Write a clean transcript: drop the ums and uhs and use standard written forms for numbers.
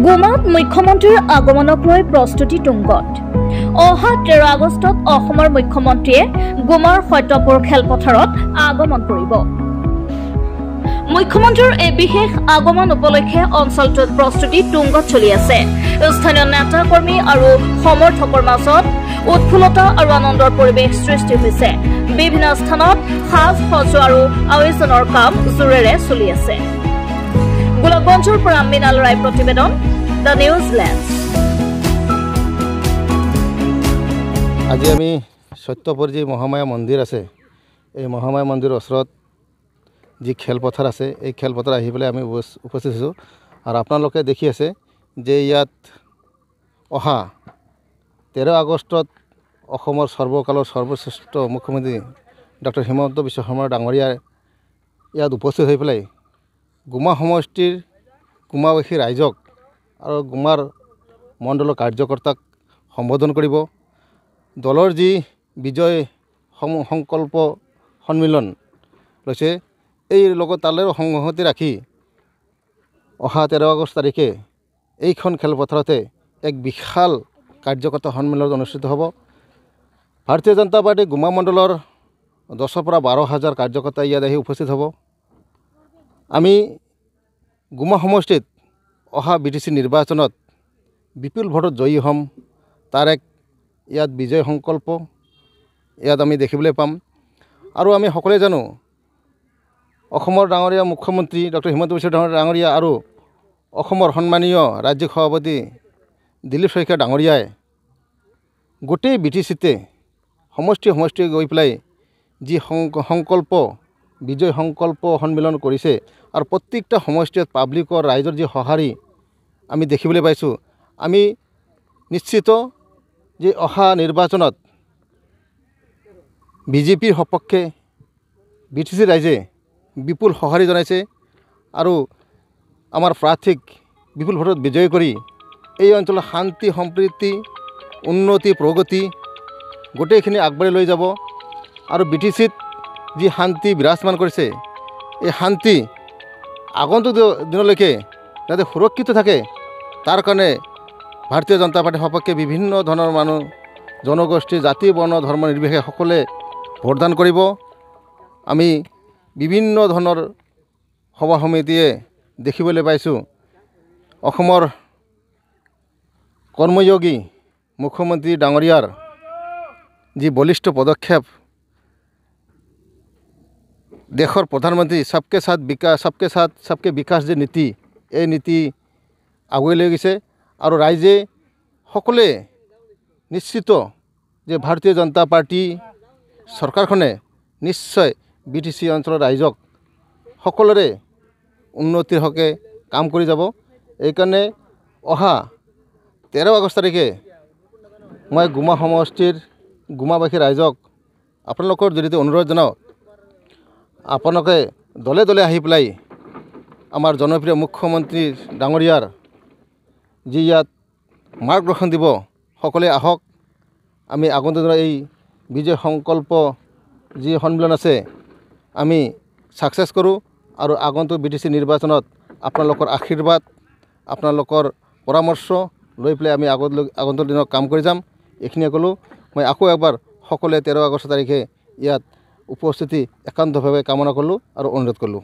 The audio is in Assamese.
গুমাত মুখ্যমন্ত্ৰীৰ আগমনক লৈ প্ৰস্তুতি তুংগত। অহা 13 আগষ্টত অসমৰ মুখ্যমন্ত্ৰীয়ে গুমাৰ সত্যপুৰ খেলপথাৰত আগমন কৰিব। মুখ্যমন্ত্ৰীৰ এই বিশেষ আগমন উপলক্ষে অঞ্চলটোত প্ৰস্তুতি তুংগত চলি আছে। স্থানীয় নেতা কৰ্মী আৰু সমৰ্থকৰ মাজত উৎফুল্লতা আৰু আনন্দৰ পৰিৱেশ সৃষ্টি হৈছে। বিভিন্ন স্থানত সাজ সজোৱা আৰু আয়োজনৰ কাম জোৰেৰে চলি আছে। গোলাপগঞ্জৰ পৰা মৃণাল ৰায় প্ৰতিবেদন, দ্য নিউজ লেন্স। আজি আমি সত্যপুৰ যি মহামায়া মন্দিৰ আছে, এই মহামায়া মন্দিৰৰ ওচৰত যি খেলপথাৰ আছে, এই খেলপথাৰ আহি পেলাই আমি উপস্থিত হৈছোঁ। আৰু আপোনালোকে দেখি আছে যে ইয়াত অহা 13 আগষ্টত অসমৰ সৰ্বকালৰ সৰ্বশ্ৰেষ্ঠ মুখ্যমন্ত্ৰী ডক্টৰ হিমন্ত বিশ্ব শৰ্মা ডাঙৰীয়াই ইয়াত উপস্থিত হৈ পেলাই গুমা সমষ্টিৰ গুমাবাসী ৰাইজক আৰু গুমাৰ মণ্ডলৰ কাৰ্যকৰ্তাক সম্বোধন কৰিব। দলৰ যি বিজয় সংকল্প সন্মিলন লৈছে, এই লগত তালৈ সংহতি ৰাখি অহা 13 আগষ্ট তাৰিখে এইখন খেলপথাৰতে এক বিশাল কাৰ্যকৰ্তা সন্মিলন অনুষ্ঠিত হ'ব। ভাৰতীয় জনতা পাৰ্টি গুমা মণ্ডলৰ 10,000 পৰা 12,000 কাৰ্যকৰ্তা ইয়াত আহি উপস্থিত হ'ব। আমি গুমা সমষ্টিত অহা BTC নিৰ্বাচনত বিপুল ভোটত জয়ী হ'ম, তাৰ এক ইয়াত বিজয় সংকল্প ইয়াত আমি দেখিবলৈ পাম। আৰু আমি সকলোৱে জানো অসমৰ ডাঙৰীয়া মুখ্যমন্ত্ৰী ডক্টৰ হিমন্ত বিশ্ব ডাঙৰীয়া আৰু অসমৰ সন্মানীয় ৰাজ্যিক সভাপতি দিলীপ শইকীয়া ডাঙৰীয়াই গোটেই BTCতে সমষ্টি গৈ পেলাই যি সংকল্প বিজয় সংকল্প সন্মিলন কৰিছে আৰু প্ৰত্যেকটা সমষ্টিত পাব্লিকৰ ৰাইজৰ যি সঁহাৰি আমি দেখিবলৈ পাইছোঁ। আমি নিশ্চিত যে অহা নিৰ্বাচনত BJPৰ সপক্ষে BTC ৰাইজে বিপুল সঁহাৰি জনাইছে আৰু আমাৰ প্ৰাৰ্থীক বিপুল ভোটত বিজয় কৰি এই অঞ্চলৰ শান্তি সম্প্ৰীতি উন্নতি প্ৰগতি গোটেইখিনি আগবাঢ়ি লৈ যাব। আৰু BTCত যি শান্তি বিৰাজমান কৰিছে, এই শান্তি আগন্তুক দিনলৈকে যাতে সুৰক্ষিত থাকে, তাৰ কাৰণে ভাৰতীয় জনতা পাৰ্টিৰ সপক্ষে বিভিন্ন ধৰণৰ মানুহ জনগোষ্ঠী জাতি বৰ্ণ ধৰ্ম নিৰ্বিশেষে সকলোৱে ভোটদান কৰিব। আমি বিভিন্ন ধৰণৰ সভা সমিতিয়ে দেখিবলৈ পাইছোঁ অসমৰ কৰ্মযোগী মুখ্যমন্ত্ৰী ডাঙৰীয়াৰ যি বলিষ্ঠ পদক্ষেপ, দেশৰ প্ৰধানমন্ত্ৰী সবকে সাথ বিকাশ সবকে বিকাশ যে নীতি, এই নীতি আগুৱাই লৈ গৈছে। আৰু ৰাইজে সকলোৱে নিশ্চিত যে ভাৰতীয় জনতা পাৰ্টি চৰকাৰখনে নিশ্চয় BTC অঞ্চলৰ ৰাইজক সকলোৰে উন্নতিৰ হকে কাম কৰি যাব। এইকাৰণে অহা 13 আগষ্ট তাৰিখে মই গুমা সমষ্টিৰ গুমাবাসী ৰাইজক আপোনালোকৰ জৰিয়তে অনুৰোধ জনাওঁ, আপোনালোকে দলে দলে আহি পেলাই আমাৰ জনপ্ৰিয় মুখ্যমন্ত্ৰী ডাঙৰীয়াৰ যি ইয়াত মাৰ্গদৰ্শন দিব, সকলোৱে আহক। আমি আগন্তুক দিনৰ এই বিজয় সংকল্প যি সন্মিলন আছে আমি ছাকচেছ কৰোঁ। আৰু আগন্তুক BTC নিৰ্বাচনত আপোনালোকৰ আশীৰ্বাদ আপোনালোকৰ পৰামৰ্শ লৈ পেলাই আমি আগন্তুক দিনত কাম কৰি যাম। এইখিনিয়ে ক'লোঁ। মই আকৌ এবাৰ সকলোৱে 13 আগষ্ট তাৰিখে ইয়াত উপস্থিতি একান্তভাৱে কামনা কৰিলোঁ আৰু অনুৰোধ কৰিলোঁ।